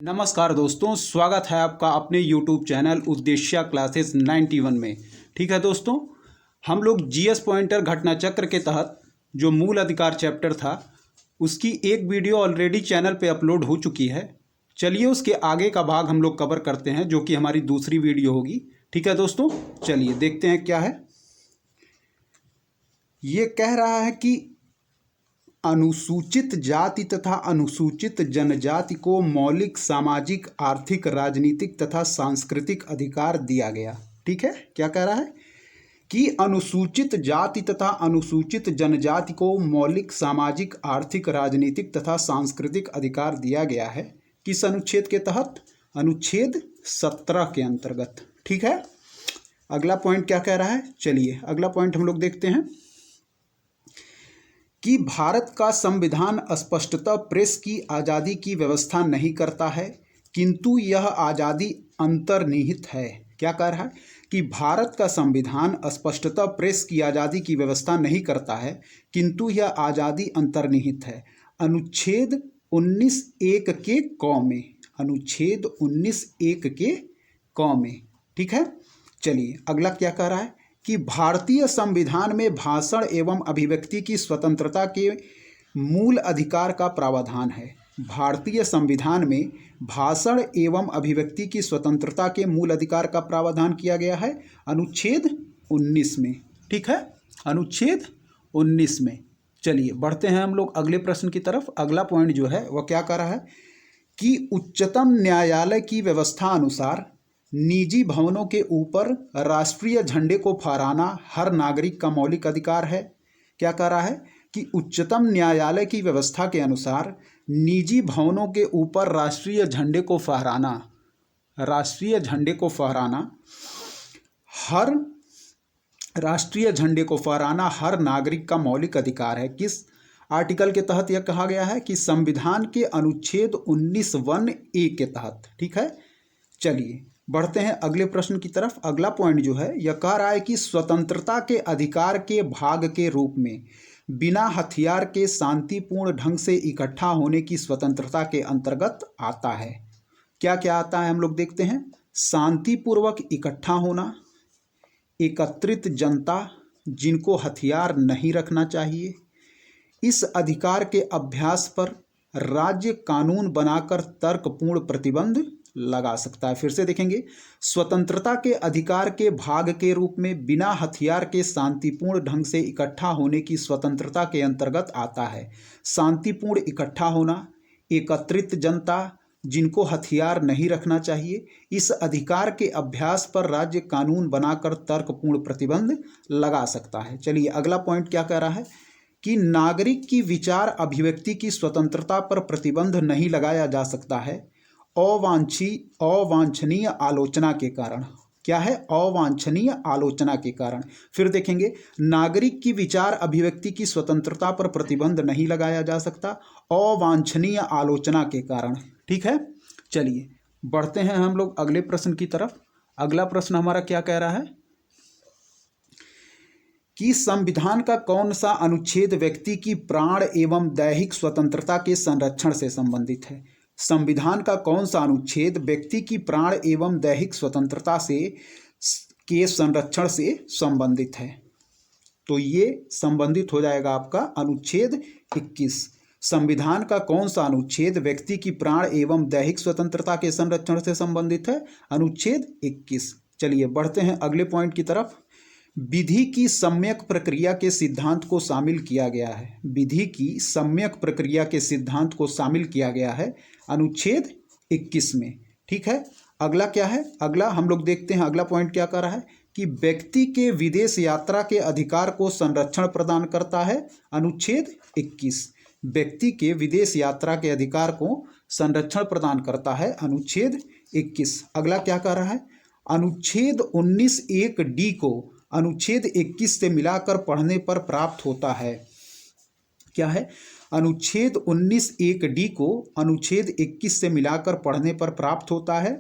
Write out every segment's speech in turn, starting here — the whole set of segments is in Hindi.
नमस्कार दोस्तों, स्वागत है आपका अपने YouTube चैनल उद्देश्य क्लासेस 91 में। ठीक है दोस्तों, हम लोग जीएस पॉइंटर घटना चक्र के तहत जो मूल अधिकार चैप्टर था उसकी एक वीडियो ऑलरेडी चैनल पे अपलोड हो चुकी है। चलिए उसके आगे का भाग हम लोग कवर करते हैं, जो कि हमारी दूसरी वीडियो होगी। ठीक है दोस्तों, चलिए देखते हैं क्या है। ये कह रहा है कि अनुसूचित जाति तथा अनुसूचित जनजाति को मौलिक सामाजिक, आर्थिक, राजनीतिक तथा सांस्कृतिक अधिकार दिया गया। ठीक है, क्या कह रहा है कि अनुसूचित जाति तथा अनुसूचित जनजाति को मौलिक सामाजिक, आर्थिक, राजनीतिक तथा सांस्कृतिक अधिकार दिया गया है। किस अनुच्छेद के तहत? अनुच्छेद 17 के अंतर्गत। ठीक है, अगला पॉइंट क्या कह रहा है, चलिए अगला पॉइंट हम लोग देखते हैं कि भारत का संविधान स्पष्टतः प्रेस की आज़ादी की व्यवस्था नहीं करता है, किंतु यह आज़ादी अंतर्निहित है। क्या कह रहा है कि भारत का संविधान स्पष्टतः प्रेस की आज़ादी की व्यवस्था नहीं करता है, किंतु यह आज़ादी अंतर्निहित है। अनुच्छेद 19(1) के क में, अनुच्छेद 19(1) के क में। ठीक है, चलिए अगला क्या कह रहा है कि भारतीय संविधान में भाषण एवं अभिव्यक्ति की स्वतंत्रता के मूल अधिकार का प्रावधान है। भारतीय संविधान में भाषण एवं अभिव्यक्ति की स्वतंत्रता के मूल अधिकार का प्रावधान किया गया है अनुच्छेद 19 में। ठीक है, अनुच्छेद 19 में। चलिए बढ़ते हैं हम लोग अगले प्रश्न की तरफ। अगला पॉइंट जो है वह क्या कह रहा है कि उच्चतम न्यायालय की व्यवस्था अनुसार निजी भवनों के ऊपर राष्ट्रीय झंडे को फहराना हर नागरिक का मौलिक अधिकार है। क्या कह रहा है कि उच्चतम न्यायालय की व्यवस्था के अनुसार निजी भवनों के ऊपर राष्ट्रीय झंडे को फहराना, राष्ट्रीय झंडे को फहराना हर राष्ट्रीय झंडे को फहराना हर नागरिक का मौलिक अधिकार है। किस आर्टिकल के तहत यह कहा गया है कि संविधान के अनुच्छेद 19(1)(a) के तहत। ठीक है, चलिए बढ़ते हैं अगले प्रश्न की तरफ। अगला पॉइंट जो है यह कह रहा है कि स्वतंत्रता के अधिकार के भाग के रूप में बिना हथियार के शांतिपूर्ण ढंग से इकट्ठा होने की स्वतंत्रता के अंतर्गत आता है। क्या क्या आता है हम लोग देखते हैं। शांतिपूर्वक इकट्ठा होना, एकत्रित जनता जिनको हथियार नहीं रखना चाहिए, इस अधिकार के अभ्यास पर राज्य कानून बनाकर तर्कपूर्ण प्रतिबंध लगा सकता है। फिर से देखेंगे, स्वतंत्रता के अधिकार के भाग के रूप में बिना हथियार के शांतिपूर्ण ढंग से इकट्ठा होने की स्वतंत्रता के अंतर्गत आता है शांतिपूर्ण इकट्ठा होना, एकत्रित जनता जिनको हथियार नहीं रखना चाहिए, इस अधिकार के अभ्यास पर राज्य कानून बनाकर तर्कपूर्ण प्रतिबंध लगा सकता है। चलिए अगला पॉइंट क्या कह रहा है कि नागरिक की विचार अभिव्यक्ति की स्वतंत्रता पर प्रतिबंध नहीं लगाया जा सकता है अवांछनीय आलोचना के कारण। क्या है? अवांछनीय आलोचना के कारण। फिर देखेंगे, नागरिक की विचार अभिव्यक्ति की स्वतंत्रता पर प्रतिबंध नहीं लगाया जा सकता अवांछनीय आलोचना के कारण। ठीक है, चलिए बढ़ते हैं हम लोग अगले प्रश्न की तरफ। अगला प्रश्न हमारा क्या कह रहा है कि संविधान का कौन सा अनुच्छेद व्यक्ति की प्राण एवं दैहिक स्वतंत्रता के संरक्षण से संबंधित है। संविधान का कौन सा अनुच्छेद व्यक्ति की प्राण एवं दैहिक स्वतंत्रता से के संरक्षण से संबंधित है? तो ये संबंधित हो जाएगा आपका अनुच्छेद 21। संविधान का कौन सा अनुच्छेद व्यक्ति की प्राण एवं दैहिक स्वतंत्रता के संरक्षण से संबंधित है? अनुच्छेद 21। चलिए बढ़ते हैं अगले पॉइंट की तरफ। विधि की सम्यक प्रक्रिया के सिद्धांत को शामिल किया गया है। विधि की सम्यक प्रक्रिया के सिद्धांत को शामिल किया गया है अनुच्छेद 21 में। ठीक है, अगला क्या है? अगला हम लोग देखते हैं अगला पॉइंट क्या कर रहा है कि व्यक्ति के विदेश यात्रा के अधिकार को संरक्षण प्रदान करता है अनुच्छेद 21। व्यक्ति के विदेश यात्रा के अधिकार को संरक्षण प्रदान करता है अनुच्छेद 21। अगला क्या कह रहा है? अनुच्छेद 19(1)(d) को अनुच्छेद 21 से मिलाकर पढ़ने पर प्राप्त होता है। क्या है? अनुच्छेद 19(1)(d) को अनुच्छेद 21 से मिलाकर पढ़ने पर प्राप्त होता है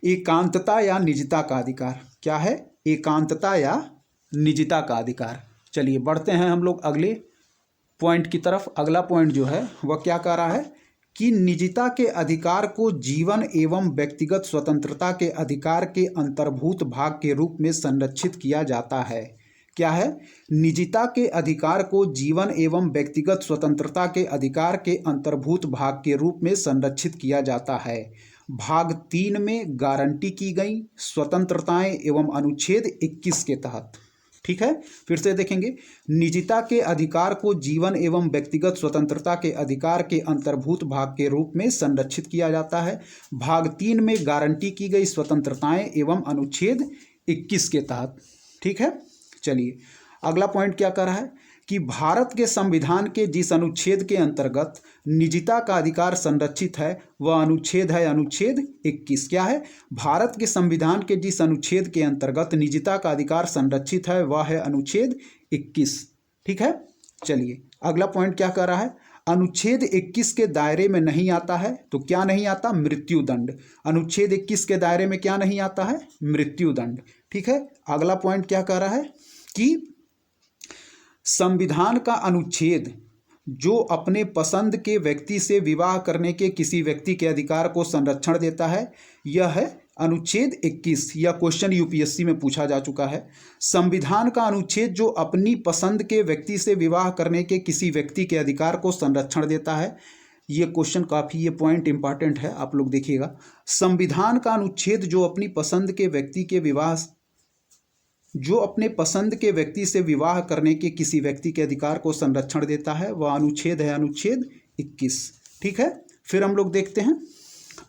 एकांतता या निजता का अधिकार। क्या है? एकांतता या निजता का अधिकार। चलिए बढ़ते हैं हम लोग अगले पॉइंट की तरफ। अगला पॉइंट जो है वह क्या कह रहा है कि निजता के अधिकार को जीवन एवं व्यक्तिगत स्वतंत्रता के अधिकार के अंतर्भूत भाग के रूप में संरक्षित किया जाता है। क्या है? निजता के अधिकार को जीवन एवं व्यक्तिगत स्वतंत्रता के अधिकार के अंतर्भूत भाग के रूप में संरक्षित किया जाता है। भाग 3 में गारंटी की गई स्वतंत्रताएं एवं अनुच्छेद 21 के तहत। ठीक है, फिर से देखेंगे। निजता के अधिकार को जीवन एवं व्यक्तिगत स्वतंत्रता के अधिकार के अंतर्भूत भाग के रूप में संरक्षित किया जाता है। भाग 3 में गारंटी की गई स्वतंत्रताएं एवं अनुच्छेद 21 के तहत। ठीक है, चलिए अगला पॉइंट क्या कर रहा है कि भारत के संविधान के जिस अनुच्छेद के अंतर्गत निजता का अधिकार संरक्षित है वह अनुच्छेद है अनुच्छेद 21। क्या है? भारत के संविधान के जिस अनुच्छेद के अंतर्गत निजता का अधिकार संरक्षित है वह है अनुच्छेद 21। ठीक है, चलिए अगला पॉइंट क्या कर रहा है, अनुच्छेद 21 के दायरे में नहीं आता है। तो क्या नहीं आता? मृत्युदंड। अनुच्छेद 21 के दायरे में क्या नहीं आता है? मृत्युदंड। ठीक है, अगला पॉइंट क्या कर रहा है कि संविधान का अनुच्छेद जो अपने पसंद के व्यक्ति से विवाह करने के किसी व्यक्ति के अधिकार को संरक्षण देता है यह है अनुच्छेद 21। यह क्वेश्चन यूपीएससी में पूछा जा चुका है। संविधान का अनुच्छेद जो अपनी पसंद के व्यक्ति से विवाह करने के किसी व्यक्ति के अधिकार को संरक्षण देता है, ये क्वेश्चन काफ़ी, ये पॉइंट इंपॉर्टेंट है, आप लोग देखिएगा। संविधान का अनुच्छेद जो अपनी पसंद के व्यक्ति के अपने पसंद के व्यक्ति से विवाह करने के किसी व्यक्ति के अधिकार को संरक्षण देता है वह अनुच्छेद है अनुच्छेद 21। ठीक है, फिर हम लोग देखते हैं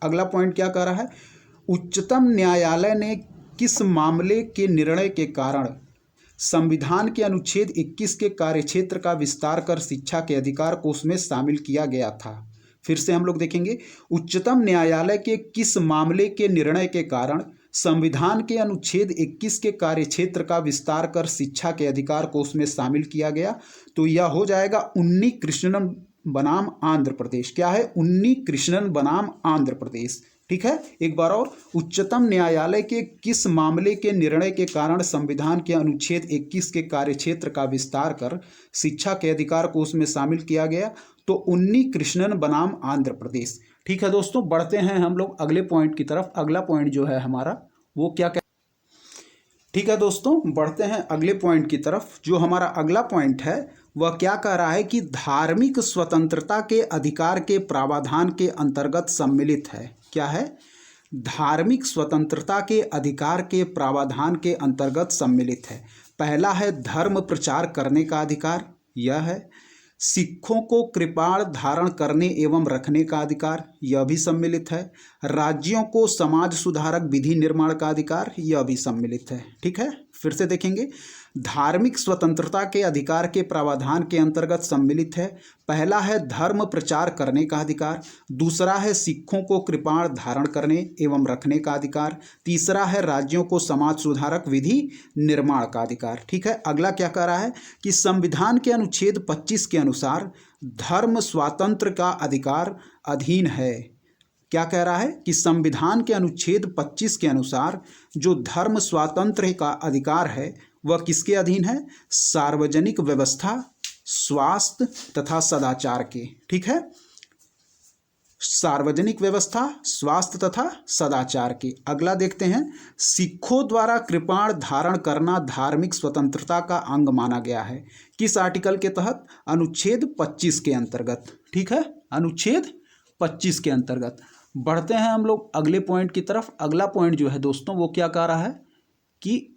अगला पॉइंट क्या कह रहा है। उच्चतम न्यायालय ने किस मामले के निर्णय के कारण संविधान के अनुच्छेद 21 के कार्यक्षेत्र का विस्तार कर शिक्षा के अधिकार को उसमें शामिल किया गया था? फिर से हम लोग देखेंगे, उच्चतम न्यायालय के किस मामले के निर्णय के कारण संविधान के अनुच्छेद 21 के कार्यक्षेत्र का विस्तार कर शिक्षा के अधिकार को उसमें शामिल किया गया? तो यह हो जाएगा उन्नी कृष्णन बनाम आंध्र प्रदेश। क्या है? उन्नी कृष्णन बनाम आंध्र प्रदेश। ठीक है, एक बार और, उच्चतम न्यायालय के किस मामले के निर्णय के कारण संविधान के अनुच्छेद 21 के कार्यक्षेत्र का विस्तार कर शिक्षा के अधिकार को उसमें शामिल किया गया? तो उन्नी कृष्णन बनाम आंध्र प्रदेश। ठीक है दोस्तों, बढ़ते हैं हम लोग अगले पॉइंट की तरफ। अगला पॉइंट जो है हमारा वो क्या क्या। ठीक है दोस्तों, बढ़ते हैं अगले पॉइंट की तरफ। जो हमारा अगला पॉइंट है वह क्या कह रहा है कि धार्मिक स्वतंत्रता के अधिकार के प्रावधान के अंतर्गत सम्मिलित है। क्या है? धार्मिक स्वतंत्रता के अधिकार के प्रावधान के अंतर्गत सम्मिलित है। पहला है धर्म प्रचार करने का अधिकार, यह है। सिखों को कृपाण धारण करने एवं रखने का अधिकार, यह भी सम्मिलित है। राज्यों को समाज सुधारक विधि निर्माण का अधिकार, यह भी सम्मिलित है। ठीक है, फिर से देखेंगे। धार्मिक स्वतंत्रता के अधिकार के प्रावधान के अंतर्गत सम्मिलित है। पहला है धर्म प्रचार करने का अधिकार, दूसरा है सिखों को कृपाण धारण करने एवं रखने का अधिकार, तीसरा है राज्यों को समाज सुधारक विधि निर्माण का अधिकार। ठीक है, अगला क्या कह रहा है कि संविधान के अनुच्छेद 25 के अनुसार धर्म स्वातंत्र्य का अधिकार अधीन है। क्या कह रहा है कि संविधान के अनुच्छेद 25 के अनुसार जो धर्म स्वातंत्र्य का अधिकार है वह किसके अधीन है? सार्वजनिक व्यवस्था, स्वास्थ्य तथा सदाचार के। ठीक है, सार्वजनिक व्यवस्था, स्वास्थ्य तथा सदाचार के। अगला देखते हैं, सिखों द्वारा कृपाण धारण करना धार्मिक स्वतंत्रता का अंग माना गया है। किस आर्टिकल के तहत? अनुच्छेद 25 के अंतर्गत। ठीक है, अनुच्छेद 25 के अंतर्गत। बढ़ते हैं हम लोग अगले पॉइंट की तरफ। अगला पॉइंट जो है दोस्तों वो क्या कह रहा है कि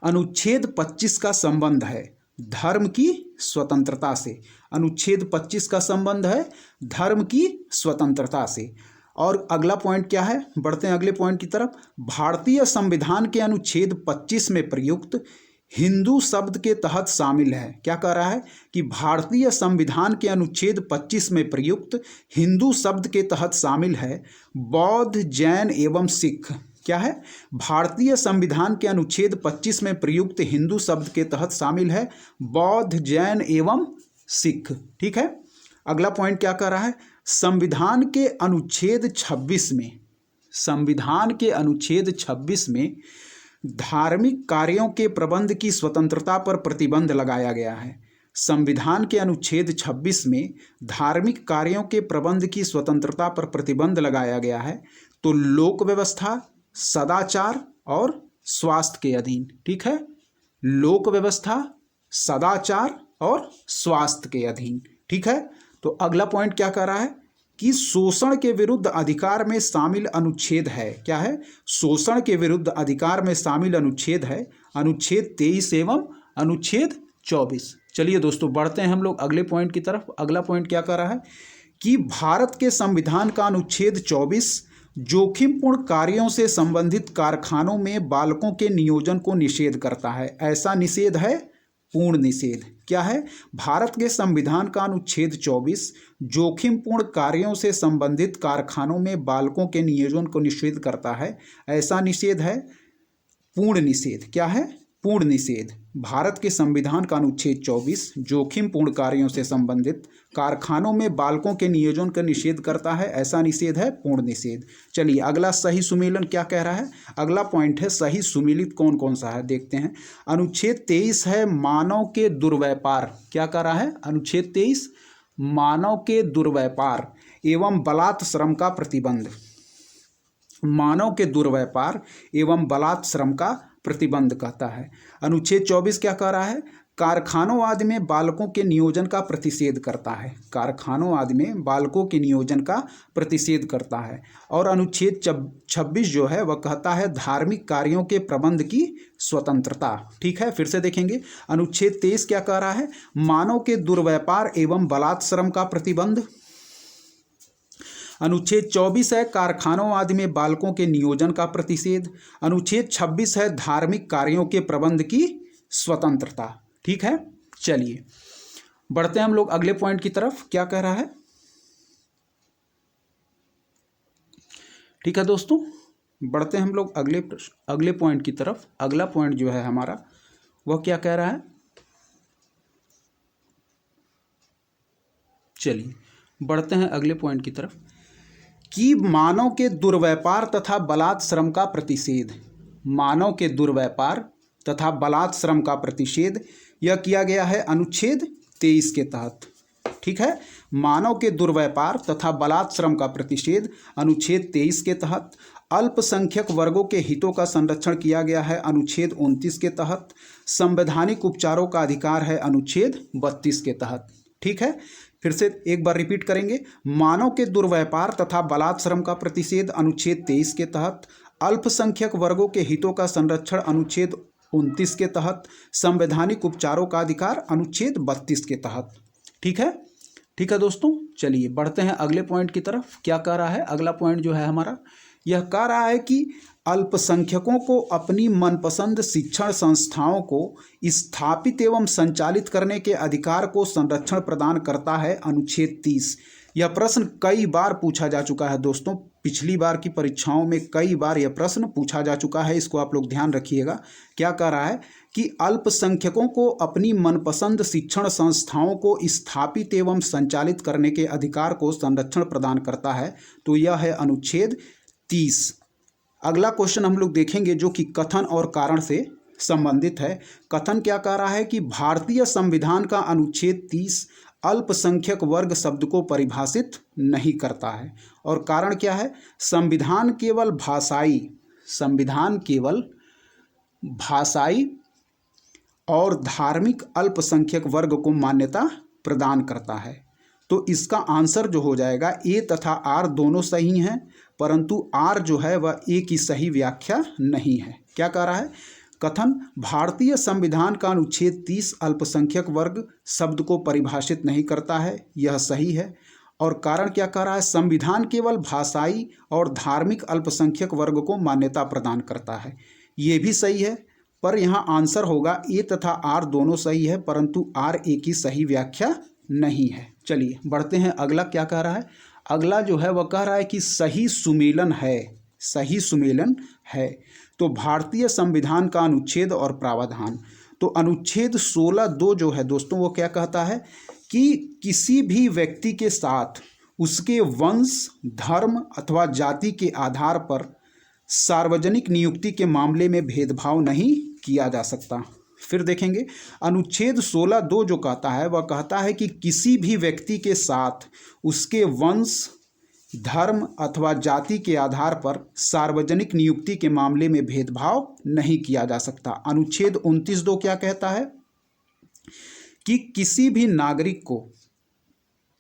अनुच्छेद 25 का संबंध है धर्म की स्वतंत्रता से। अनुच्छेद 25 का संबंध है धर्म की स्वतंत्रता से। और अगला पॉइंट क्या है? बढ़ते हैं अगले पॉइंट की तरफ। भारतीय संविधान के अनुच्छेद 25 में प्रयुक्त हिंदू शब्द के तहत शामिल है। क्या कह रहा है कि भारतीय संविधान के अनुच्छेद 25 में प्रयुक्त हिंदू शब्द के तहत शामिल है बौद्ध, जैन एवं सिख। क्या है? भारतीय संविधान के अनुच्छेद 25 में प्रयुक्त हिंदू शब्द के तहत शामिल है बौद्ध, जैन एवं सिख। ठीक है, अगला पॉइंट क्या कह रहा है? संविधान के अनुच्छेद 26 में, संविधान के अनुच्छेद 26 में धार्मिक कार्यों के प्रबंध की स्वतंत्रता पर प्रतिबंध लगाया गया है। संविधान के अनुच्छेद 26 में धार्मिक कार्यों के प्रबंध की स्वतंत्रता पर प्रतिबंध लगाया गया है, तो लोक व्यवस्था, सदाचार और स्वास्थ्य के अधीन। ठीक है, लोक व्यवस्था, सदाचार और स्वास्थ्य के अधीन। ठीक है, तो अगला पॉइंट क्या कह रहा है कि शोषण के विरुद्ध अधिकार में शामिल अनुच्छेद है। क्या है? शोषण के विरुद्ध अधिकार में शामिल अनुच्छेद है अनुच्छेद 23 एवं अनुच्छेद 24। चलिए दोस्तों, बढ़ते हैं हम लोग अगले पॉइंट की तरफ। अगला पॉइंट क्या कह रहा है कि भारत के संविधान का अनुच्छेद 24 जोखिमपूर्ण कार्यों से संबंधित कारखानों में बालकों के नियोजन को निषेध करता है। ऐसा निषेध है पूर्ण निषेध। क्या है? भारत के संविधान का अनुच्छेद 24 जोखिमपूर्ण कार्यों से संबंधित कारखानों में बालकों के नियोजन को निषेध करता है। ऐसा निषेध है पूर्ण निषेध। क्या है? पूर्ण निषेध। भारत के संविधान का अनुच्छेद 24 जोखिमपूर्ण कार्यों से संबंधित कारखानों में बालकों के नियोजन का निषेध करता है। ऐसा निषेध है पूर्ण निषेध। चलिए अगला सही सुमेलन क्या कह रहा है? अगला पॉइंट है सही सुमेलित कौन कौन सा है, देखते हैं। अनुच्छेद 23 है मानव के दुर्व्यापार। क्या कह रहा है? अनुच्छेद 23 मानव के दुर्व्यापार एवं बलात् श्रम का प्रतिबंध। मानव के दुर्व्यापार एवं बलात् श्रम का प्रतिबंध कहता है। अनुच्छेद 24 क्या कह रहा है? कारखानों आदि में बालकों के नियोजन का प्रतिषेध करता है। कारखानों आदि में बालकों के नियोजन का प्रतिषेध करता है। और अनुच्छेद 26 जो है वह कहता है धार्मिक कार्यों के प्रबंध की स्वतंत्रता। ठीक है, फिर से देखेंगे। अनुच्छेद 23 क्या कह रहा है? मानव के दुर्व्यापार एवं बलात् श्रम का प्रतिबंध। अनुच्छेद 24 है कारखानों आदि में बालकों के नियोजन का प्रतिषेध। अनुच्छेद 26 है धार्मिक कार्यों के प्रबंध की स्वतंत्रता। ठीक है, चलिए बढ़ते हैं हम लोग अगले पॉइंट की तरफ। क्या कह रहा है? ठीक है दोस्तों, बढ़ते हैं हम लोग अगले पॉइंट की तरफ। अगला पॉइंट जो है हमारा वह क्या कह रहा है? चलिए बढ़ते हैं अगले पॉइंट की तरफ कि मानव के दुर्व्यापार तथा बलात् श्रम का प्रतिषेध। मानव के दुर्व्यापार तथा बलात् श्रम का प्रतिषेध यह किया गया है अनुच्छेद 23 के तहत। ठीक है, मानव के दुर्व्यापार तथा बलात् श्रम का प्रतिषेध अनुच्छेद 23 के तहत। अल्पसंख्यक वर्गों के हितों का संरक्षण किया गया है अनुच्छेद 29 के तहत। संवैधानिक उपचारों का अधिकार है अनुच्छेद 32 के तहत। ठीक है, फिर से एक बार रिपीट करेंगे। मानव के दुर्व्यापार तथा बलात् श्रम का प्रतिषेध अनुच्छेद 23 के तहत। अल्पसंख्यक वर्गों के हितों का संरक्षण अनुच्छेद 29 के तहत। संवैधानिक उपचारों का अधिकार अनुच्छेद 32 के तहत। ठीक है दोस्तों, चलिए बढ़ते हैं अगले पॉइंट की तरफ। क्या कह रहा है? अगला पॉइंट जो है हमारा यह कह रहा है कि अल्पसंख्यकों को अपनी मनपसंद शिक्षण संस्थाओं को स्थापित एवं संचालित करने के अधिकार को संरक्षण प्रदान करता है अनुच्छेद 30। यह प्रश्न कई बार पूछा जा चुका है दोस्तों। पिछली बार की परीक्षाओं में कई बार यह प्रश्न पूछा जा चुका है, इसको आप लोग ध्यान रखिएगा। क्या कह रहा है कि अल्पसंख्यकों को अपनी मनपसंद शिक्षण संस्थाओं को स्थापित एवं संचालित करने के अधिकार को संरक्षण प्रदान करता है, तो यह है अनुच्छेद 30। अगला क्वेश्चन हम लोग देखेंगे जो कि कथन और कारण से संबंधित है। कथन क्या कह रहा है कि भारतीय संविधान का अनुच्छेद 30 अल्पसंख्यक वर्ग शब्द को परिभाषित नहीं करता है। और कारण क्या है? संविधान केवल भाषाई और धार्मिक अल्पसंख्यक वर्ग को मान्यता प्रदान करता है। तो इसका आंसर जो हो जाएगा ए तथा आर दोनों सही हैं, परंतु आर जो है वह ए की सही व्याख्या नहीं है। क्या कह रहा है? कथन भारतीय संविधान का अनुच्छेद 30 अल्पसंख्यक वर्ग शब्द को परिभाषित नहीं करता है, यह सही है। और कारण क्या कह रहा है? संविधान केवल भाषाई और धार्मिक अल्पसंख्यक वर्ग को मान्यता प्रदान करता है, ये भी सही है। पर यहाँ आंसर होगा ए तथा आर दोनों सही है, परंतु आर ए की सही व्याख्या नहीं है। चलिए बढ़ते हैं। अगला क्या कह रहा है? अगला जो है वह कह रहा है कि सही सुमेलन है। सही सुमेलन है तो भारतीय संविधान का अनुच्छेद और प्रावधान। तो अनुच्छेद 16(2) जो है दोस्तों वो क्या कहता है कि किसी भी व्यक्ति के साथ उसके वंश, धर्म अथवा जाति के आधार पर सार्वजनिक नियुक्ति के मामले में भेदभाव नहीं किया जा सकता। फिर देखेंगे अनुच्छेद 16(2) जो कहता है वह कहता है कि किसी भी व्यक्ति के साथ उसके वंश, धर्म अथवा जाति के आधार पर सार्वजनिक नियुक्ति के मामले में भेदभाव नहीं किया जा सकता। अनुच्छेद 29(2) क्या कहता है कि किसी भी नागरिक को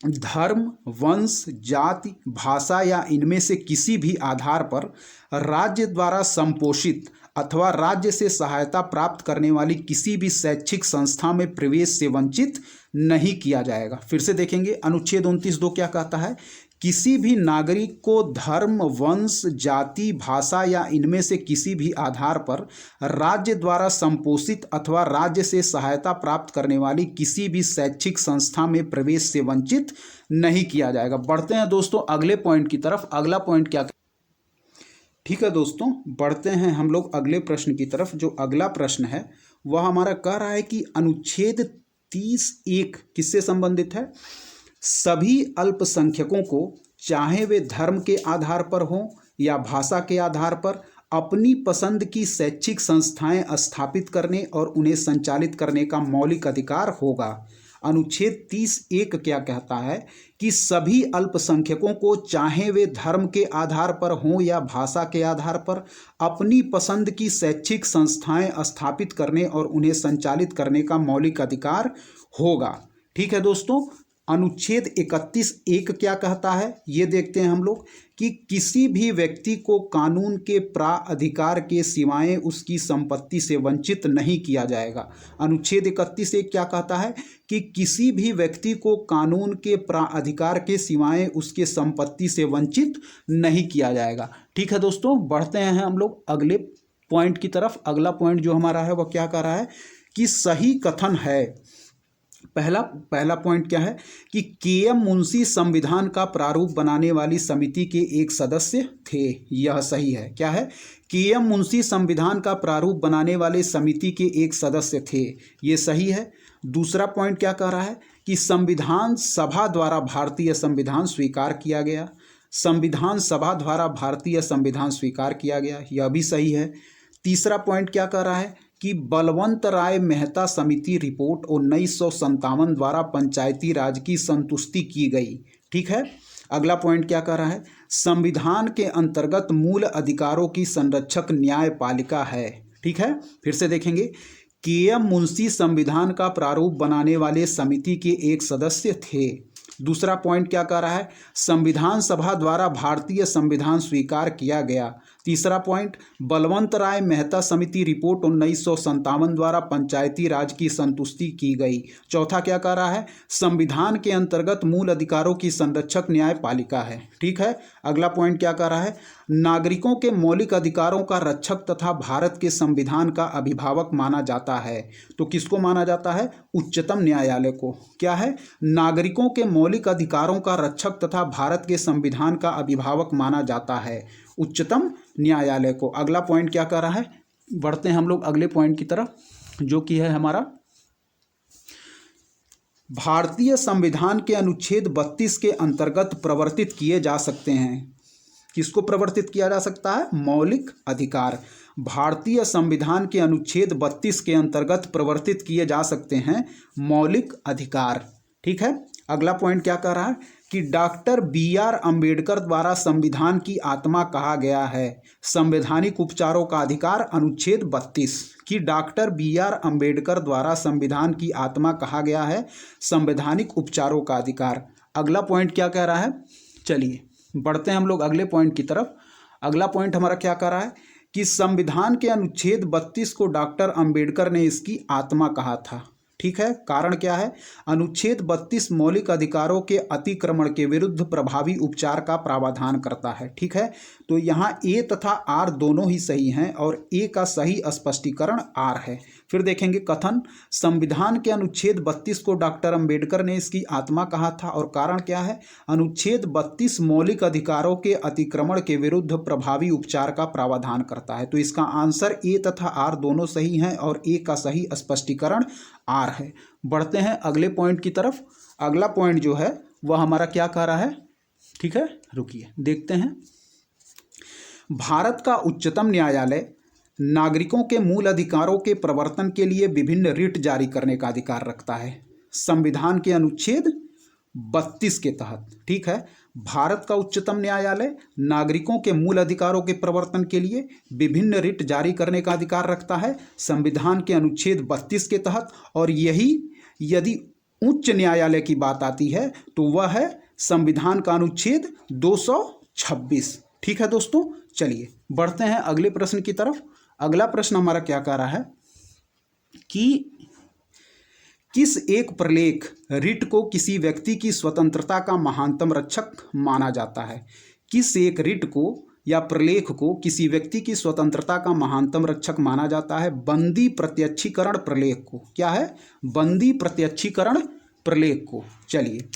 धर्म, वंश, जाति, भाषा या इनमें से किसी भी आधार पर राज्य द्वारा संपोषित अथवा राज्य से सहायता प्राप्त करने वाली किसी भी शैक्षिक संस्था में प्रवेश से वंचित नहीं किया जाएगा। फिर से देखेंगे अनुच्छेद 29(2) क्या कहता है, किसी भी नागरिक को धर्म, वंश, जाति, भाषा या इनमें से किसी भी आधार पर राज्य द्वारा संपोषित अथवा राज्य से सहायता प्राप्त करने वाली किसी भी शैक्षिक संस्था में प्रवेश से वंचित नहीं किया जाएगा। बढ़ते हैं दोस्तों अगले पॉइंट की तरफ। अगला पॉइंट क्या, ठीक है दोस्तों, बढ़ते हैं हम लोग अगले प्रश्न की तरफ। जो अगला प्रश्न है वह हमारा कह रहा है कि अनुच्छेद 30(1) किससे संबंधित है, सभी अल्पसंख्यकों को चाहे वे धर्म के आधार पर हों या भाषा के आधार पर अपनी पसंद की शैक्षिक संस्थाएं स्थापित करने और उन्हें संचालित करने का मौलिक अधिकार होगा। अनुच्छेद 30(1) क्या कहता है कि सभी अल्पसंख्यकों को चाहे वे धर्म के आधार पर हों या भाषा के आधार पर अपनी पसंद की शैक्षिक संस्थाएं स्थापित करने और उन्हें संचालित करने का मौलिक अधिकार होगा। ठीक है दोस्तों, अनुच्छेद 31(1) क्या कहता है ये देखते हैं हम लोग कि किसी भी व्यक्ति को कानून के प्राधिकार के सिवाय उसकी संपत्ति से वंचित नहीं किया जाएगा। अनुच्छेद 31(1) क्या कहता है कि किसी भी व्यक्ति को कानून के प्राधिकार के सिवाय उसके संपत्ति से वंचित नहीं किया जाएगा। ठीक है दोस्तों, बढ़ते हैं हम लोग अगले पॉइंट की तरफ। अगला पॉइंट जो हमारा है वह क्या कह रहा है कि सही कथन है। पहला पॉइंट क्या है कि के.एम. मुंशी संविधान का प्रारूप बनाने वाली समिति के एक सदस्य थे। यह सही है। क्या है, के.एम. मुंशी संविधान का प्रारूप बनाने वाले समिति के एक सदस्य थे, ये सही है। दूसरा पॉइंट क्या कह रहा है कि संविधान सभा द्वारा भारतीय संविधान स्वीकार किया गया। संविधान सभा द्वारा भारतीय संविधान स्वीकार किया गया, यह भी सही है। तीसरा पॉइंट क्या कह रहा है कि बलवंत राय मेहता समिति रिपोर्ट 1957 द्वारा पंचायती राज की संतुष्टि की गई। ठीक है। अगला पॉइंट क्या कह रहा है, संविधान के अंतर्गत मूल अधिकारों की संरक्षक न्यायपालिका है। ठीक है, फिर से देखेंगे, के.एम. मुंशी संविधान का प्रारूप बनाने वाले समिति के एक सदस्य थे। दूसरा पॉइंट क्या कह रहा है, संविधान सभा द्वारा भारतीय संविधान स्वीकार किया गया। तीसरा पॉइंट, बलवंत राय मेहता समिति रिपोर्ट 1957 द्वारा पंचायती राज की संतुष्टि की गई। चौथा क्या कह रहा है, संविधान के अंतर्गत मूल अधिकारों की संरक्षक न्यायपालिका है। ठीक है। अगला पॉइंट क्या कह रहा है, नागरिकों के मौलिक अधिकारों का रक्षक तथा भारत के संविधान का अभिभावक माना जाता है। तो किसको माना जाता है, उच्चतम न्यायालय को। क्या है, नागरिकों के मौलिक अधिकारों का रक्षक तथा भारत के संविधान का अभिभावक माना जाता है, उच्चतम न्यायालय को। अगला पॉइंट क्या कह रहा है, बढ़ते हैं हम लोग अगले पॉइंट की तरफ, जो कि है हमारा भारतीय संविधान के अनुच्छेद 32 के अंतर्गत प्रवर्तित किए जा सकते हैं। किसको प्रवर्तित किया जा सकता है, मौलिक अधिकार। भारतीय संविधान के अनुच्छेद 32 के अंतर्गत प्रवर्तित किए जा सकते हैं मौलिक अधिकार। ठीक है। अगला पॉइंट क्या कह रहा है कि डॉक्टर बी.आर. अंबेडकर द्वारा संविधान की आत्मा कहा गया है संवैधानिक उपचारों का अधिकार। अनुच्छेद 32 कि डॉक्टर बी.आर. अंबेडकर द्वारा संविधान की आत्मा कहा गया है संवैधानिक उपचारों का अधिकार। अगला पॉइंट क्या कह रहा है, चलिए बढ़ते हैं हम लोग अगले पॉइंट की तरफ। अगला पॉइंट हमारा क्या कह रहा है कि संविधान के अनुच्छेद 32 को डॉक्टर अंबेडकर ने इसकी आत्मा कहा था। ठीक है। कारण क्या है, अनुच्छेद 32 मौलिक अधिकारों के अतिक्रमण के विरुद्ध प्रभावी उपचार का प्रावधान करता है। ठीक है। तो यहाँ ए तथा आर दोनों ही सही हैं और ए का सही स्पष्टीकरण आर है। फिर देखेंगे कथन, संविधान के अनुच्छेद 32 को डॉक्टर अंबेडकर ने इसकी आत्मा कहा था और कारण क्या है, अनुच्छेद 32 मौलिक अधिकारों के अतिक्रमण के विरुद्ध प्रभावी उपचार का प्रावधान करता है। तो इसका आंसर ए तथा आर दोनों सही हैं और ए का सही स्पष्टीकरण आर है। बढ़ते हैं अगले पॉइंट की तरफ। अगला पॉइंट जो है वह हमारा क्या कह रहा है, ठीक है, रुकिए देखते हैं। भारत का उच्चतम न्यायालय नागरिकों के मूल अधिकारों के प्रवर्तन के लिए विभिन्न रिट जारी करने का अधिकार रखता है संविधान के अनुच्छेद 32 के तहत। ठीक है, भारत का उच्चतम न्यायालय नागरिकों के मूल अधिकारों के प्रवर्तन के लिए विभिन्न रिट जारी करने का अधिकार रखता है संविधान के अनुच्छेद 32 के तहत। और यही यदि उच्च न्यायालय की बात आती है तो वह है संविधान का अनुच्छेद 226। ठीक है दोस्तों, चलिए बढ़ते हैं अगले प्रश्न की तरफ। अगला प्रश्न हमारा क्या कह रहा है कि किस एक प्रलेख रिट को किसी व्यक्ति की स्वतंत्रता का महानतम रक्षक माना जाता है। किस एक रिट को या प्रलेख को किसी व्यक्ति की स्वतंत्रता का महानतम रक्षक माना जाता है। बंदी प्रत्यक्षीकरण प्रलेख को। क्या है? बंदी प्रत्यक्षीकरण प्रलेख को। चलिए,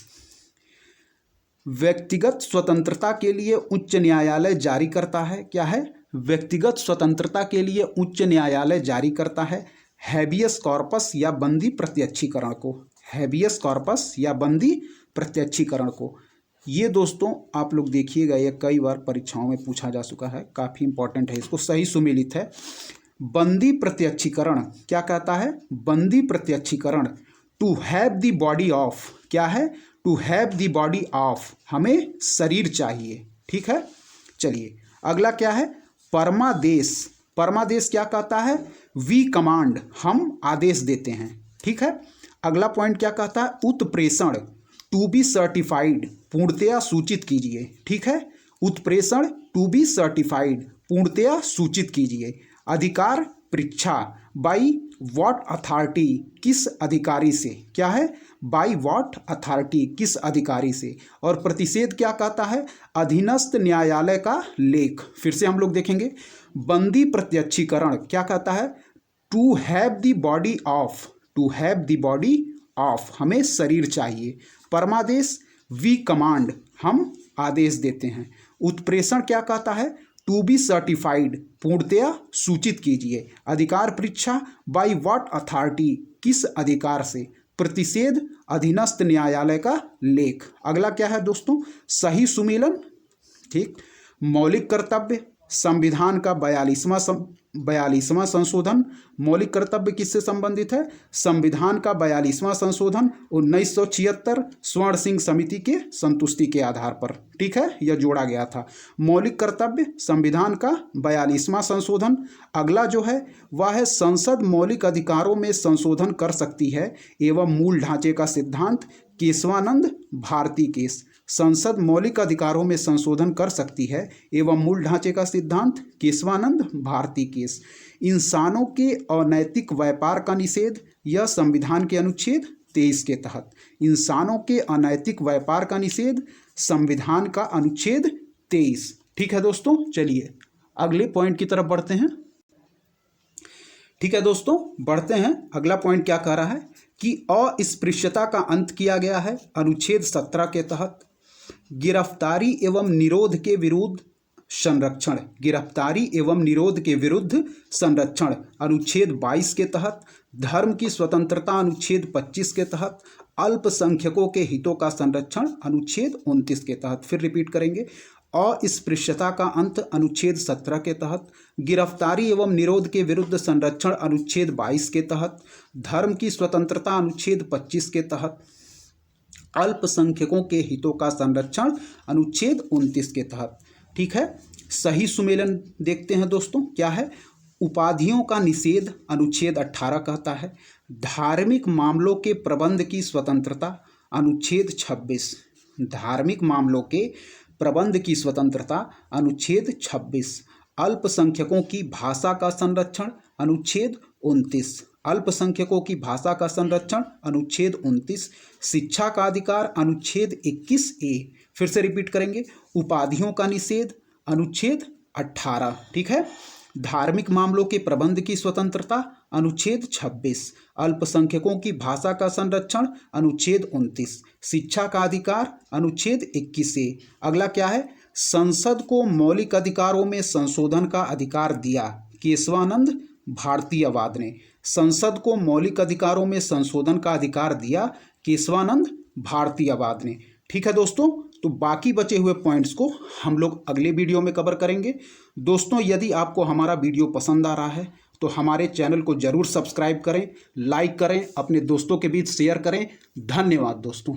व्यक्तिगत स्वतंत्रता के लिए उच्च न्यायालय जारी करता है। क्या है? व्यक्तिगत स्वतंत्रता के लिए उच्च न्यायालय जारी करता है हैबियस कॉर्पस या बंदी प्रत्यक्षीकरण को। हैबियस कॉर्पस या बंदी प्रत्यक्षीकरण को। ये दोस्तों आप लोग देखिएगा, ये कई बार परीक्षाओं में पूछा जा चुका है, काफ़ी इंपॉर्टेंट है, इसको सही सुमेलित है। बंदी प्रत्यक्षीकरण क्या कहता है? बंदी प्रत्यक्षीकरण to have the body of. क्या है? To have the body of, हमें शरीर चाहिए। ठीक है, चलिए अगला क्या है? परमादेश। परमादेश क्या कहता है? वी कमांड, हम आदेश देते हैं। ठीक है, अगला पॉइंट क्या कहता है? उत्प्रेषण टू बी सर्टिफाइड, पूर्णतया सूचित कीजिए। ठीक है, उत्प्रेषण टू बी सर्टिफाइड, पूर्णतया सूचित कीजिए। अधिकार परीक्षा बाई व्हाट अथॉरिटी, किस अधिकारी से। क्या है? बाई व्हाट अथॉरिटी, किस अधिकारी से। और प्रतिषेध क्या कहता है? अधीनस्थ न्यायालय का लेख। फिर से हम लोग देखेंगे, बंदी प्रत्यक्षीकरण क्या कहता है? To have the body of, to have the body of, हमें शरीर चाहिए। परमादेश वी कमांड, हम आदेश देते हैं। उत्प्रेषण क्या कहता है? टू बी सर्टिफाइड, पूर्णतया सूचित कीजिए। अधिकार परीक्षा बाई व्हाट अथॉरिटी, किस अधिकार से। प्रतिषेध अधीनस्थ न्यायालय का लेख। अगला क्या है दोस्तों? सही सुमेलन। ठीक, मौलिक कर्तव्य संविधान का 42वां संशोधन। मौलिक कर्तव्य किससे संबंधित है? संविधान का 42वां संशोधन 1976 स्वर्ण सिंह समिति के संतुष्टि के आधार पर। ठीक है, यह जोड़ा गया था। मौलिक कर्तव्य संविधान का 42वां संशोधन। अगला जो है वह है संसद मौलिक अधिकारों में संशोधन कर सकती है एवं मूल ढांचे का सिद्धांत, केशवानंद भारती केस। संसद मौलिक अधिकारों में संशोधन कर सकती है एवं मूल ढांचे का सिद्धांत, केशवानंद भारती केस। इंसानों के अनैतिक व्यापार का निषेध, यह संविधान के अनुच्छेद 23 के तहत। इंसानों के अनैतिक व्यापार का निषेध, संविधान का अनुच्छेद 23। ठीक है दोस्तों, चलिए अगले पॉइंट की तरफ बढ़ते हैं। ठीक है दोस्तों, बढ़ते हैं। अगला पॉइंट क्या कह रहा है कि अस्पृश्यता का अंत किया गया है अनुच्छेद 17 के तहत। गिरफ्तारी एवं निरोध के विरुद्ध संरक्षण, गिरफ्तारी एवं निरोध के विरुद्ध संरक्षण अनुच्छेद 22 के तहत। धर्म की स्वतंत्रता अनुच्छेद 25 के तहत। अल्पसंख्यकों के हितों का संरक्षण अनुच्छेद 29 के तहत। फिर रिपीट करेंगे, अस्पृश्यता का अंत अनुच्छेद 17 के तहत। गिरफ्तारी एवं निरोध के विरुद्ध संरक्षण अनुच्छेद 22 के तहत। धर्म की स्वतंत्रता अनुच्छेद 25 के तहत। अल्पसंख्यकों के हितों का संरक्षण अनुच्छेद 29 के तहत। ठीक है, सही सुमेलन देखते हैं दोस्तों। क्या है? उपाधियों का निषेध अनुच्छेद 18 कहता है। धार्मिक मामलों के प्रबंध की स्वतंत्रता अनुच्छेद 26। धार्मिक मामलों के प्रबंध की स्वतंत्रता अनुच्छेद 26। अल्पसंख्यकों की भाषा का संरक्षण अनुच्छेद 29। अल्पसंख्यकों की भाषा का संरक्षण अनुच्छेद 29। शिक्षा का अधिकार अनुच्छेद 21A। फिर से रिपीट करेंगे, उपाधियों का निषेध अनुच्छेद 18। ठीक है, धार्मिक मामलों के प्रबंध की स्वतंत्रता अनुच्छेद 26। अल्पसंख्यकों की भाषा का संरक्षण अनुच्छेद 29। शिक्षा का अधिकार अनुच्छेद 21A। अगला क्या है? संसद को मौलिक अधिकारों में संशोधन का अधिकार दिया, केशवानंद भारतीयवाद ने। संसद को मौलिक अधिकारों में संशोधन का अधिकार दिया, केशवानंद भारतीयवाद ने। ठीक है दोस्तों, तो बाकी बचे हुए पॉइंट्स को हम लोग अगले वीडियो में कवर करेंगे। दोस्तों, यदि आपको हमारा वीडियो पसंद आ रहा है तो हमारे चैनल को ज़रूर सब्सक्राइब करें, लाइक करें, अपने दोस्तों के बीच शेयर करें। धन्यवाद दोस्तों।